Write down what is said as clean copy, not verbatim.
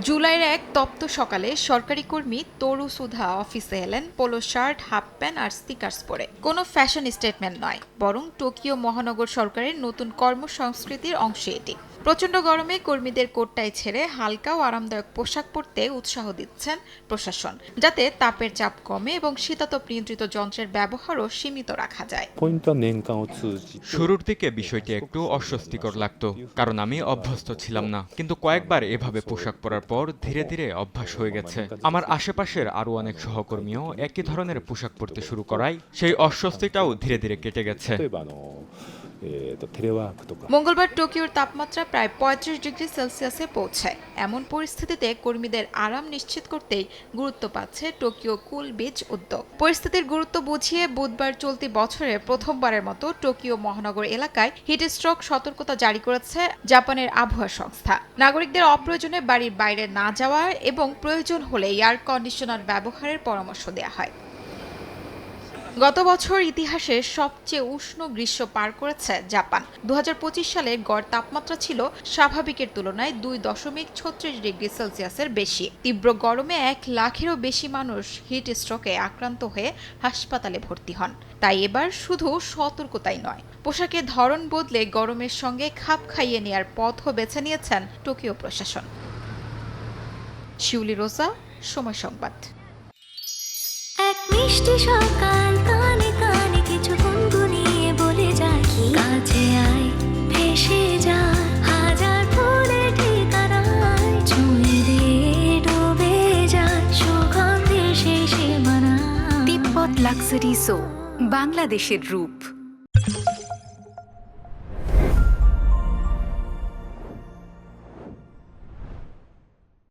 জুলাইয়ের এক তপ্ত সকালে সরকারি কর্মী তরু সুধা অফিসে এলেন পোলো শার্ট, হাফ প্যান্ট আর স্নিকার্স পরে। কোনো ফ্যাশন স্টেটমেন্ট নয়, বরং টোকিও মহানগর সরকারের নতুন কর্মসংস্কৃতির অংশ এটি। প্রচণ্ড গরমে কর্মীদের কোটটাই ছেড়ে হালকা ও আরামদায়ক পোশাক পরতে উৎসাহ দিচ্ছেন প্রশাসন, যাতে তাপের চাপ কমে এবং শীতাতপ নিয়ন্ত্রিত যন্ত্রের ব্যবহারও সীমিত রাখা যায়। শুরুর দিকে বিষয়টি একটু অস্বস্তিকর লাগতো, কারণ আমি অভ্যস্ত ছিলাম না। কিন্তু কয়েকবার এভাবে পোশাক পরার পর ধীরে ধীরে অভ্যাস হয়ে গেছে। আমার আশেপাশের আরো অনেক সহকর্মীও একই ধরনের পোশাক পরতে শুরু করায় সেই অস্বস্তিটাও ধীরে ধীরে কেটে গেছে। মঙ্গলবার টোকিওর তাপমাত্রা প্রায় ৩৫ ডিগ্রি সেলসিয়াসে পৌঁছায়। এমন পরিস্থিতিতে কর্মীদের আরাম নিশ্চিত করতেই গুরুত্ব পাচ্ছে টোকিও কুল বিচ উদ্যোগ। পরিস্থিতির গুরুত্ব বুঝিয়ে বুধবার চলতি বছরে প্রথমবারের মতো টোকিও মহানগর এলাকায় হিট স্ট্রোক সতর্কতা জারি করেছে জাপানের আবহাওয়া সংস্থা। নাগরিকদের অপ্রয়োজনে বাড়ির বাইরে না যাওয়া এবং প্রয়োজন হলে এয়ার কন্ডিশনার ব্যবহারের পরামর্শ দেওয়া হয়। গত বছর ইতিহাসে সবচেয়ে উষ্ণ গ্রীষ্ম পার করেছে জাপান। ২০২৫ সালে গড় তাপমাত্রা ছিল স্বাভাবিকের তুলনায় ২.৩৬ ডিগ্রি সেলসিয়াসের বেশি। তীব্র গরমে ১ লাখেরও বেশি মানুষ হিট স্ট্রোকে আক্রান্ত হয়ে হাসপাতালে ভর্তি হন। তাই এবার শুধু সতর্কতাই নয়, পোশাকের ধরন বদলে গরমের সঙ্গে খাপ খাইয়ে নেয়ার পথও বেছে নিয়েছেন টোকিও প্রশাসন। শিউলি রোজা, সময় সংবাদ। এক মিষ্টি সকাল, কানে কানে কিছু গুনগুনিয়ে বলে যায়, কাছে আয় ভেসে যায় হাজার ফুলের ঠিকানায়, ছুঁয়ে দিয়ে ডুবে যায় সুগন্ধে সেই সীমানায়। তিব্বত লাক্সারি সো, বাংলাদেশের রূপ।